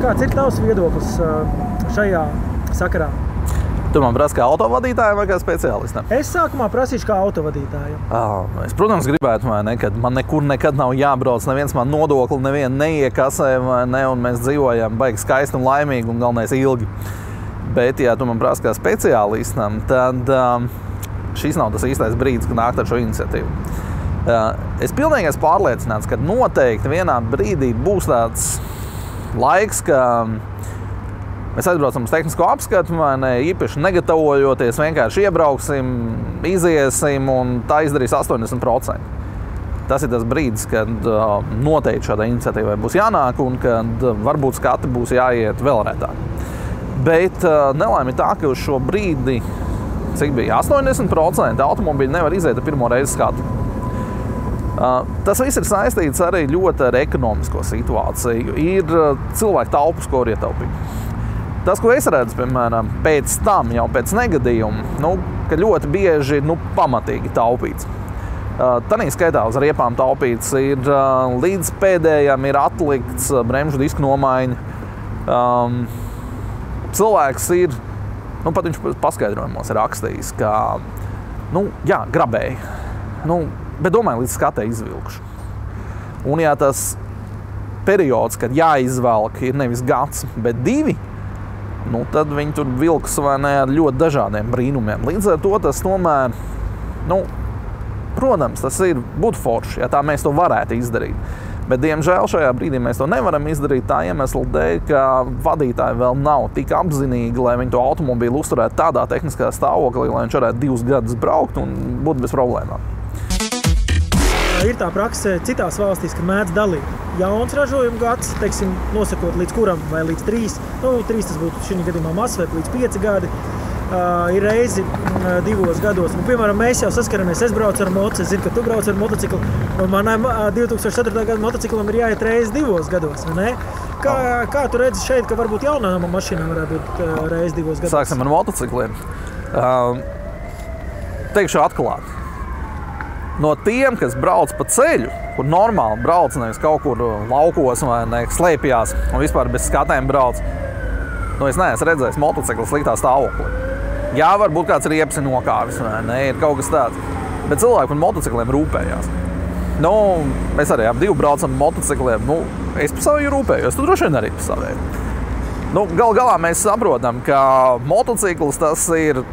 Kāds ir tavs viedoklis šajā sakarā? Tu man prasi kā autovadītājiem vai kā speciālistam? Es sākumā prasīšu kā autovadītājiem. Es, protams, gribētu, vai ne, kad man nekur nekad nav jābrauc, neviens man nodokli nevienu neiekasē, vai ne, un mēs dzīvojam baigi skaisti un laimīgi un galvenais ilgi. Bet, ja tu man prasi kā speciālistam, tad šis nav tas īstais brīdis, kad nākt ar šo iniciatīvu. Es pilnīgi esmu pārliecināts, ka noteikti vienā brīdī būs tāds laiks, ka mēs aizbraucam uz tehnisko apskatu, vai ne, īpaši negatavojoties, vienkārši iebrauksim, iziesim un tā izdarīs 80%. Tas ir tas brīdis, kad noteikti šādai iniciatīvai būs jānāk un kad varbūt skati būs jāiet vēl retāk. Bet nelaime ir tā, ka uz šo brīdi, cik bija 80% automobīļi nevar iziet ar pirmo reizi skatu. Tas viss ir saistīts arī ļoti ar ekonomisko situāciju. Ir cilvēku taupas, ko var ietaupīt. Tas, ko es redzu, piemēram, pēc tam, jau pēc negadījuma, ka ļoti bieži ir pamatīgi taupīts. Tanī skaitā uz riepām taupīts ir līdz pēdējam ir atlikts bremžu disku nomaiņa. Cilvēks ir, pat viņš paskaidrojumos ir rakstījis, ka, jā, grabēji, bet domāju, līdz skatē izvilkšu. Un ja tas periods, kad jāizvelk, ir nevis gads, bet 2, tad viņi tur vilks vai ne ar ļoti dažādiem brīnumiem. Līdz ar to tas tomēr, protams, tas būtu forši, ja tā mēs to varētu izdarīt. Bet, diemžēl, šajā brīdī mēs to nevaram izdarīt tā iemesla dēļ, ka vadītāji vēl nav tik apzinīgi, lai viņi to automobīlu uzturētu tādā tehniskā stāvoklī, lai viņš varētu 2 gadus braukt un būt bez problēmām. Ir tā prakse citās valstīs, ka mēdz dalīt jauns ražojuma gads, teiksim, nosakot līdz kuram vai līdz 3, 3 tas būtu šī gadījumā mazs, līdz 5 gadi, ir reizi 2 gados. Piemēram, mēs jau saskaramies, es braucu ar moci, es zinu, ka tu brauc ar motociklu, un manam 2004. Gada motociklam ir jāiet reizi 2 gados, vai ne? Kā tu redzi šeit, ka varbūt jaunām mašīnām varētu būt reizi 2 gados? Sāksim ar motocikliem. Teikšu atklāti. No tiem, kas brauc pa ceļu, kur normāli brauc, nevis kaut kur laukos vai ne, slēpjās un vispār bez skatēm brauc, es neesmu redzējis motociklu sliktā stāvoklī. Jā, varbūt kāds riepas ir nokāvis, vai ne, ir kaut kas tāds, bet cilvēki par motocikliem rūpējās. Mēs arī ap 2 braucam motocikliem, es par savu rūpējos, tu droši vien arī par savu. Galā mēs saprotam, ka motocikls tas ir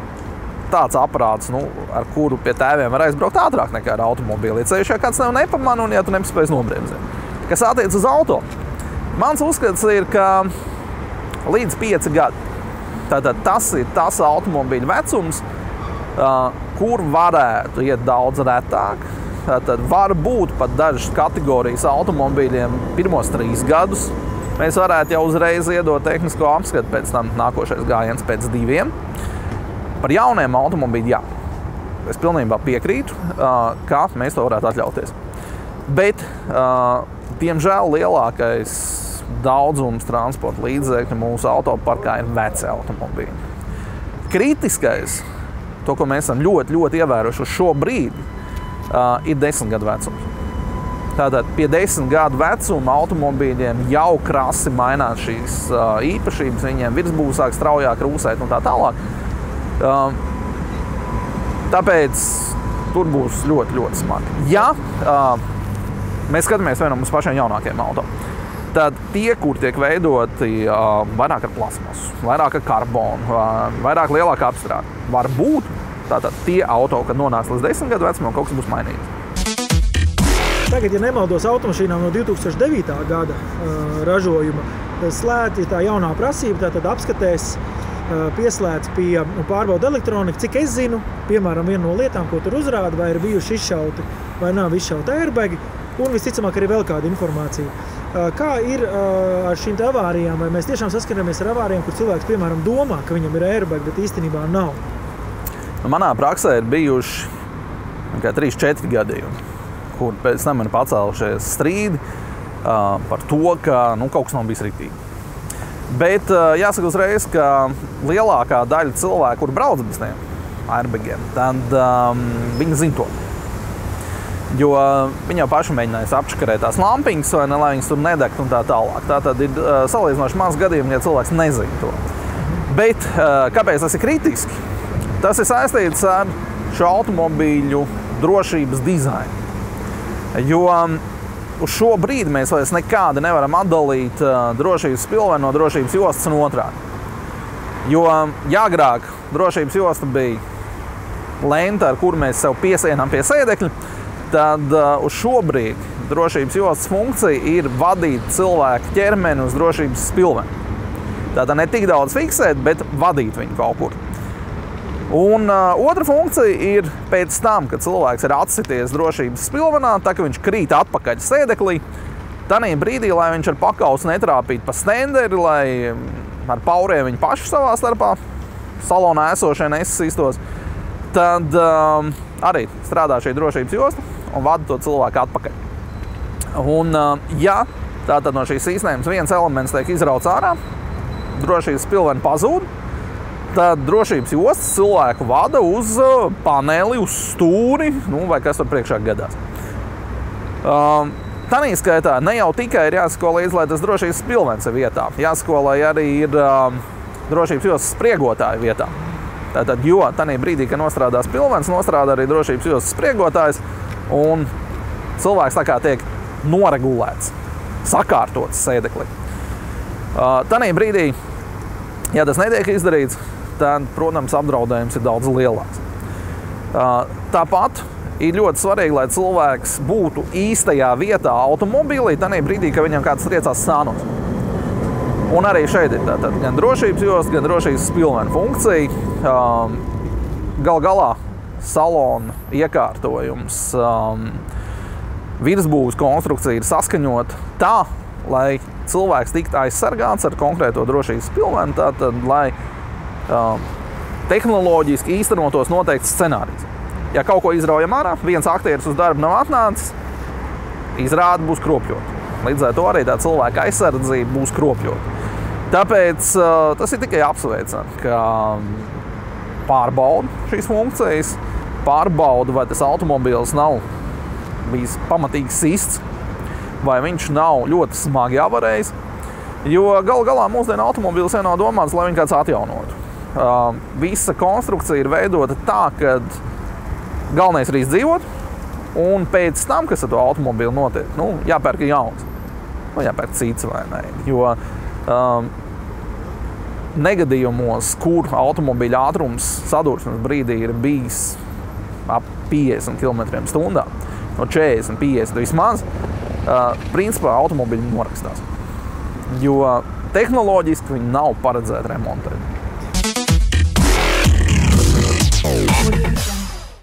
tāds aparāts, ar kuru pie tēviem var aizbraukt ātrāk nekā ar automobīli. Ceļš, ja kāds tev nepamana un ja tu nepaspēj nobremzēt. Kas attiec uz auto, mans uzskats ir, ka līdz 5 gadi. Tātad tas ir tas automobīļu vecums, kur varētu iet daudz retāk. Tātad var būt pat dažas kategorijas automobīļiem pirmos 3 gadus. Mēs varētu jau uzreiz iedot tehnisko apskatu, pēc tam nākošais gājiens pēc 2. Par jauniem automobīļiem, jā. Es pilnībā piekrītu, ka mēs to varētu atļauties. Bet, diemžēl, lielākais daudzums transporta līdzekļu mūsu autoparkā ir veci automobīļi. Kritiskais, to, ko mēs esam ļoti, ļoti ievērojuši uz šo brīdi, ir 10 gadu vecums. Tātad pie 10 gadu vecuma automobīļiem jau krasi mainās šīs īpašības, viņiem virsbūve sāk straujāk rūsēt un tā tālāk. Tāpēc tur būs ļoti, ļoti smagi. Ja mēs skatāmies vienam uz pašiem jaunākiem auto, tad tie, kur tiek veidoti vairāk ar plasmasu, vairāk ar karbonu, vairāk lielāka apstrāde, var būt tātad tie auto, kad nonāks līdz 10 gadu vecumam, kaut kas būs mainīgs. Tagad, ja nemaldos, automašīnām no 2009. Gada ražojuma slēgta tā jaunā prasība, tātad apskatēs pieslēdz pie pārbauda elektronika. Cik es zinu, piemēram, viena no lietām, ko tur uzrāda, vai ir bijuši izšauti vai nav izšauti airbagi, un visticamāk arī vēl kāda informācija. Kā ir ar šīm avārijām, vai mēs tiešām saskaramies ar avārijām, kur cilvēks, piemēram, domā, ka viņam ir airbagi, bet īstenībā nav? Manā praksē ir bijuši 3-4 gadījumi, kur pēc tam ir pacēlušies strīdi par to, ka kaut kas nav bijis riktīgi. Bet jāsaka uzreiz, ka lielākā daļa cilvēku, kur brauc bez tiem airbagiem, tad viņi zina to. Jo viņi jau paši mēģinājis apškarēt tās lampiņas, vai ne, lai viņas tur nedegtu un tā tālāk. Tā tad ir salīdzinoši maz gadījumi, ja cilvēks nezina to. Bet kāpēc tas ir kritiski? Tas ir saistīts ar šo automobīļu drošības dizainu. Jo uz šo brīdi mēs vairs nekādi nevaram atdalīt drošības spilveni no drošības jostas un otrādi. Jo agrāk drošības josta bija lenta, ar kuru mēs sev piesienām pie sēdekļa, tad uz šo brīdi drošības jostas funkcija ir vadīt cilvēku ķermeni uz drošības spilveni. Tātad ne tik daudz fiksēt, bet vadīt viņu kaut kur. Un otra funkcija ir pēc tam, kad cilvēks ir atsities drošības spilvenā, tā ka viņš krīt atpakaļ sēdeklī, tanī brīdī, lai viņš ar pakausu netrāpītu pa stenderi, lai ar pauriem viņi paši savā starpā salonā esošie nesasīstos, tad arī strādā šī drošības josta un vada to cilvēku atpakaļ. Un ja tātad no šīs sistēmas viens elements tiek izrauts ārā, drošības spilveni pazūd, tad drošības jostas cilvēku vada uz paneli, uz stūri, vai kas tur priekšā gadās. Tanī skaitā ne jau tikai ir jāsako līdzi, lai tas drošības spilvenis ir vietā, jāsako, lai arī ir drošības jostas spriegotāja vietā. Tātad, jo tanī brīdī, kad nostrādā spilvenis, nostrādā arī drošības jostas spriegotājs, un cilvēks tā kā tiek noregulēts, sakārtots sēdeklī. Tanī brīdī, ja tas netiek izdarīts, tad, protams, apdraudējums ir daudz lielāks. Tāpat ir ļoti svarīgi, lai cilvēks būtu īstajā vietā automobīlī, tanī brīdī, kad viņam kāds triecās stānos. Un arī šeit ir tātad gan drošības josta, gan drošības spilvena funkcija. Galā salona iekārtojums, virsbūves konstrukcija ir saskaņota tā, lai cilvēks tiktu aizsargāts ar konkrēto drošības spilveni, tātad, lai tehnoloģiski īstenotos noteikts scenārijs. Ja kaut ko izraujam ārā, viens aktieris uz darbu nav atnācis, izrāde būs kropļota. Līdz ar to arī tā cilvēka aizsardzība būs kropļota. Tāpēc tas ir tikai apsveicami, ka pārbauda šīs funkcijas, pārbauda, vai tas automobīls nav bijis pamatīgi sists, vai viņš nav ļoti smagi avarējis, jo galā mūsdienu automobīls nav domāts, lai viņu kāds atjaunotu. Visa konstrukcija ir veidota tā, ka galvenais ir izdzīvot, un pēc tam, kas ar to automobīlu notiek, jāpērk jauns, jāpērk cits vai ne, jo negadījumos, kur automobīļa ātrums sadursmes brīdī ir bijis ap 50 km/h, no 40, 50 vismaz, principā automobīļi norakstās. Jo tehnoloģiski viņi nav paredzēti remontēt.